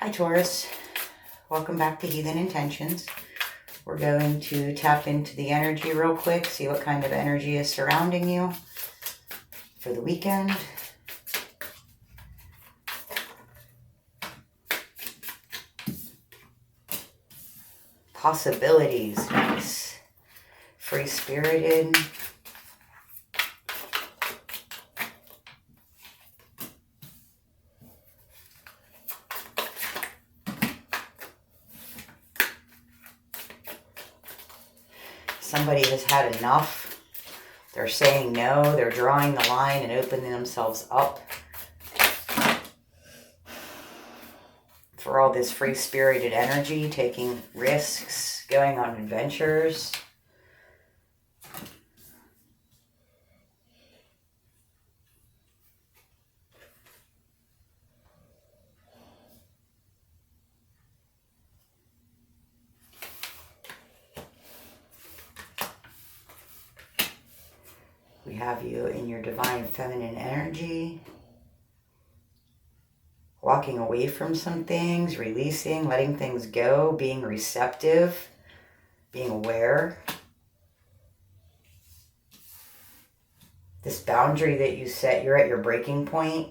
Hi Taurus, welcome back to Heathen Intentions. We're going to tap into the energy real quick, see what kind of energy is surrounding you for the weekend. Possibilities, nice. Free-spirited. Somebody has had enough. They're saying no. They're drawing the line and opening themselves up for all this free-spirited energy, taking risks, going on adventures. We have you in your divine feminine energy, walking away from some things, releasing, letting things go, being receptive, being aware. This boundary that you set, you're at your breaking point,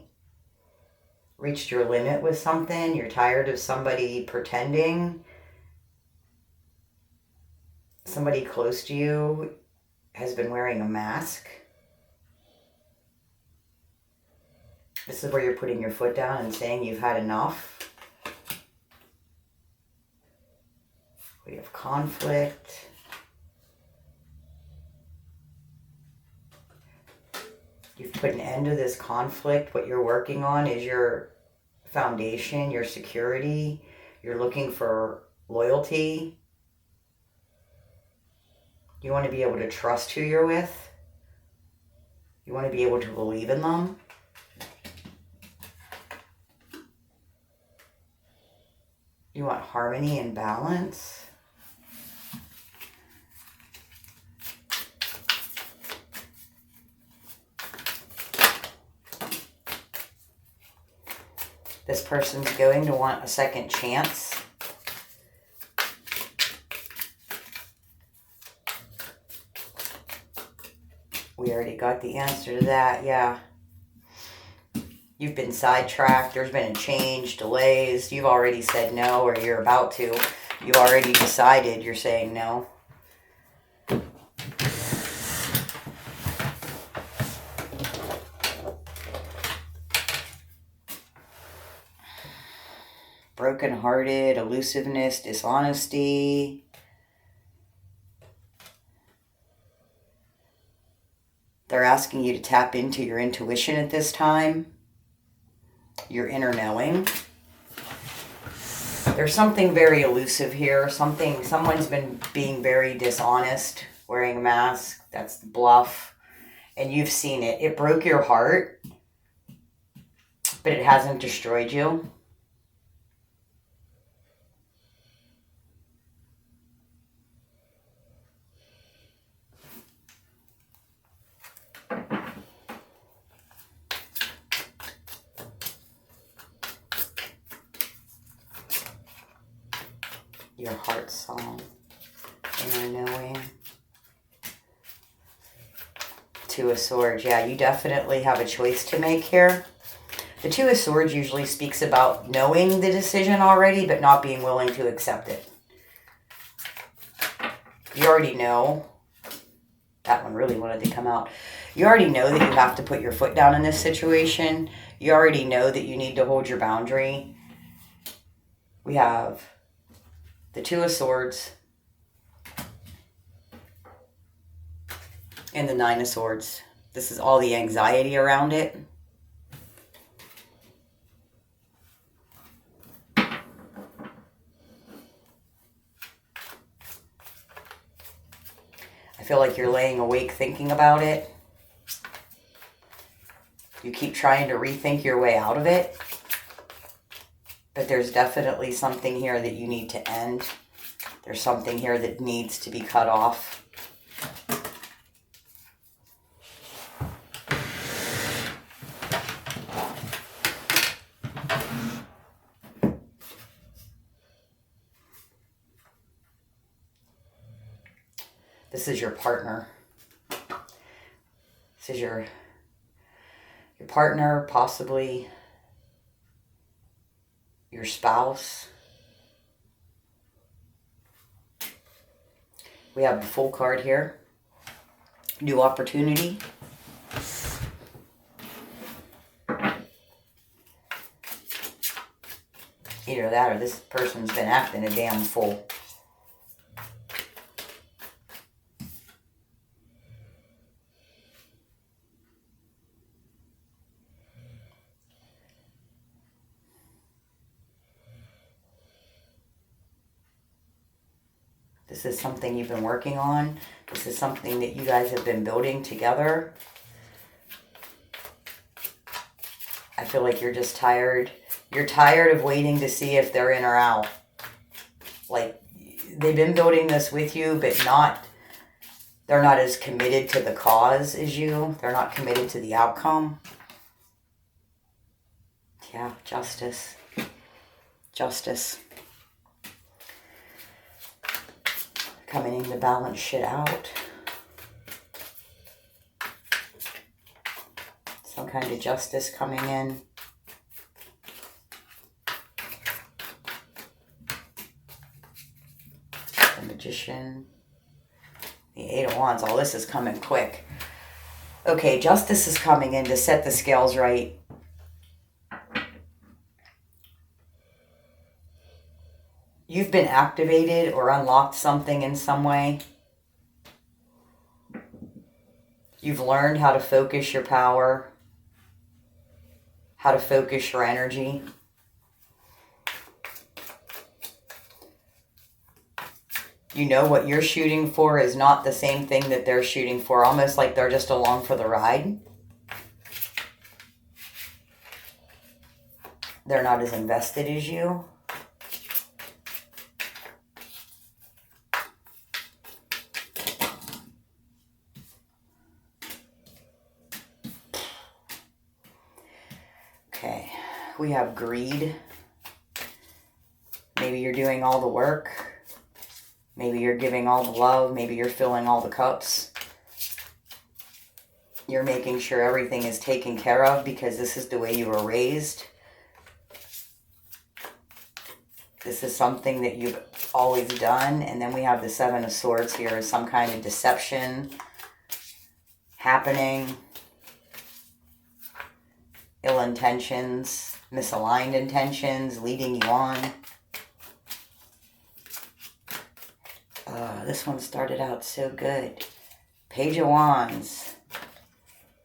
reached your limit with something, you're tired of somebody pretending. Somebody close to you has been wearing a mask. This is where you're putting your foot down and saying you've had enough. We have conflict. You've put an end to this conflict. What you're working on is your foundation, your security. You're looking for loyalty. You want to be able to trust who you're with. You want to be able to believe in them. You want harmony and balance. This person's going to want a second chance. We already got the answer to that, yeah. You've been sidetracked, there's been a change, delays, you've already said no, or you're about to. You already decided you're saying no. Broken-hearted, elusiveness, dishonesty. They're asking you to tap into your intuition at this time. Your inner knowing. There's something very elusive here. Someone's been being very dishonest, wearing a mask. That's the bluff. And you've seen it. It broke your heart, but it hasn't destroyed you. Your heart song, inner knowing. Two of Swords. Yeah, you definitely have a choice to make here. The Two of Swords usually speaks about knowing the decision already, but not being willing to accept it. You already know. That one really wanted to come out. You already know that you have to put your foot down in this situation. You already know that you need to hold your boundary. We have the Two of Swords and the Nine of Swords. This is all the anxiety around it. I feel like you're laying awake thinking about it. You keep trying to rethink your way out of it. But there's definitely something here that you need to end. There's something here that needs to be cut off. This is your partner. This is your partner, possibly your spouse. We have the Full card here. New opportunity. Either that or this person's been acting a damn fool. This is something you've been working on. This is something that you guys have been building together. I feel like you're just tired. You're tired of waiting to see if they're in or out. Like, they've been building this with you, but they're not as committed to the cause as you. They're not committed to the outcome. Yeah, justice. Justice. Coming in to balance shit out. Some kind of justice coming in. The Magician. The Eight of Wands. All this is coming quick. Okay, justice is coming in to set the scales right. You've been activated or unlocked something in some way. You've learned how to focus your power, how to focus your energy. You know what you're shooting for is not the same thing that they're shooting for, almost like they're just along for the ride. They're not as invested as you. Okay, we have greed. Maybe you're doing all the work. Maybe you're giving all the love. Maybe you're filling all the cups. You're making sure everything is taken care of because this is the way you were raised. This is something that you've always done. And then we have the Seven of Swords here, some kind of deception happening. Ill intentions, misaligned intentions, leading you on. This one started out so good. Page of Wands.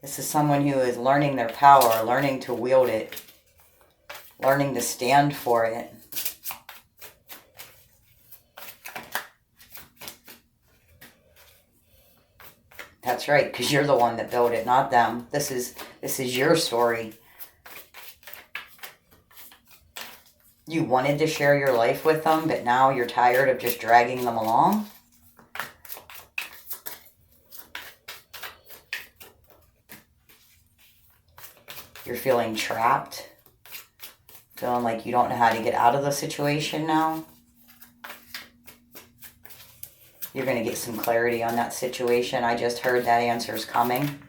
This is someone who is learning their power, learning to wield it, learning to stand for it. That's right, because you're the one that built it, not them. This is your story. You wanted to share your life with them, but now you're tired of just dragging them along. You're feeling trapped. Feeling like you don't know how to get out of the situation now. You're going to get some clarity on that situation. I just heard that answer's coming.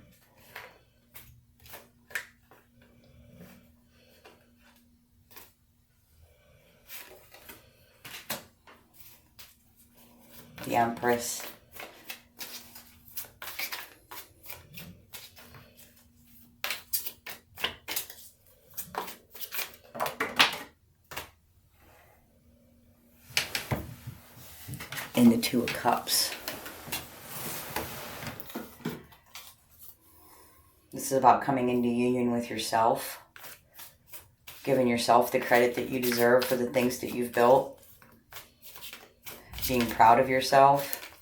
The Empress. And the Two of Cups. This is about coming into union with yourself. Giving yourself the credit that you deserve for the things that you've built. Being proud of yourself.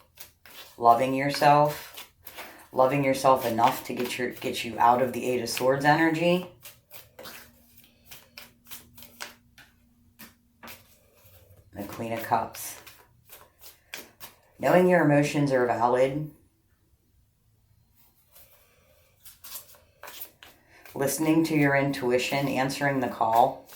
Loving yourself. Loving yourself enough to get you out of the Eight of Swords energy. The Queen of Cups. Knowing your emotions are valid. Listening to your intuition, answering the call.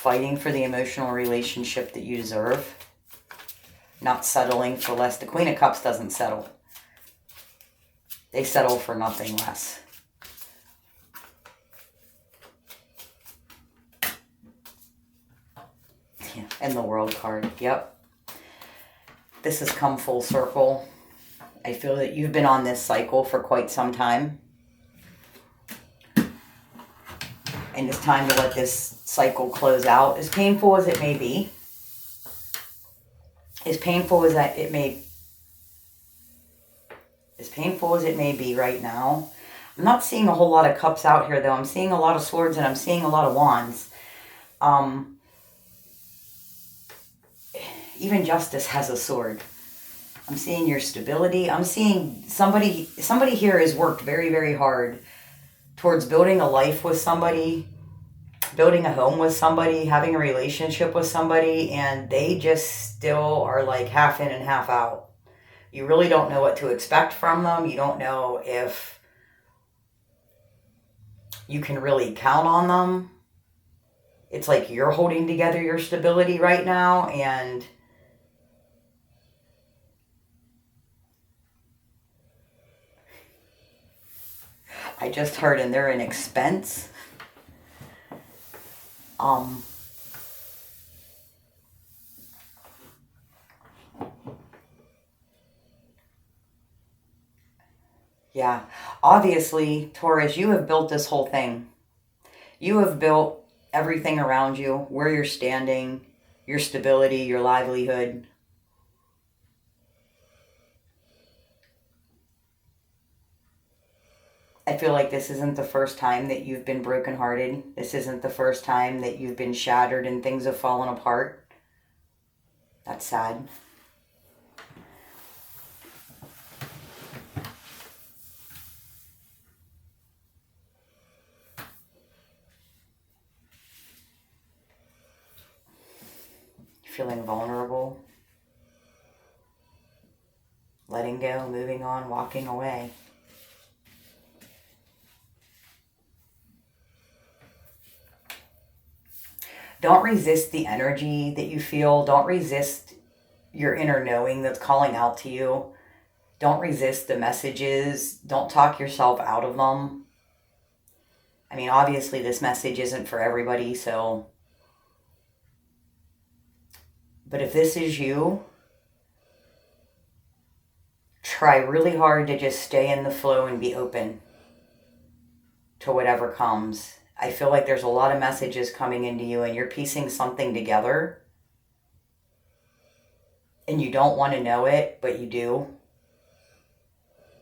fighting for the emotional relationship that you deserve. Not settling for less. The Queen of Cups doesn't settle. They settle for nothing less. Yeah, and the World card. Yep. This has come full circle. I feel that you've been on this cycle for quite some time. And it's time to let this cycle close out. As painful as it may be. As painful as it may be right now. I'm not seeing a whole lot of cups out here, though. I'm seeing a lot of swords and I'm seeing a lot of wands. Even Justice has a sword. I'm seeing your stability. I'm seeing somebody here has worked very, very hard towards building a life with somebody, building a home with somebody, having a relationship with somebody, and they just still are like half in and half out. You really don't know what to expect from them. You don't know if you can really count on them. It's like you're holding together your stability right now, and I just heard, and they're an expense. Yeah, obviously, Taurus, you have built this whole thing. You have built everything around you, where you're standing, your stability, your livelihood. I feel like this isn't the first time that you've been brokenhearted. This isn't the first time that you've been shattered and things have fallen apart. That's sad. Feeling vulnerable. Letting go, moving on, walking away. Don't resist the energy that you feel. Don't resist your inner knowing that's calling out to you. Don't resist the messages. Don't talk yourself out of them. I mean, obviously this message isn't for everybody, so... But if this is you, try really hard to just stay in the flow and be open to whatever comes. I feel like there's a lot of messages coming into you and you're piecing something together. And you don't want to know it, but you do.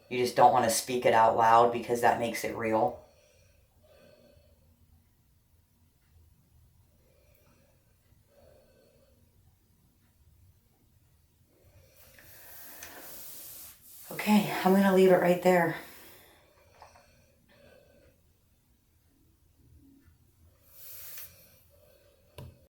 You just don't want to speak it out loud because that makes it real. Okay, I'm going to leave it right there.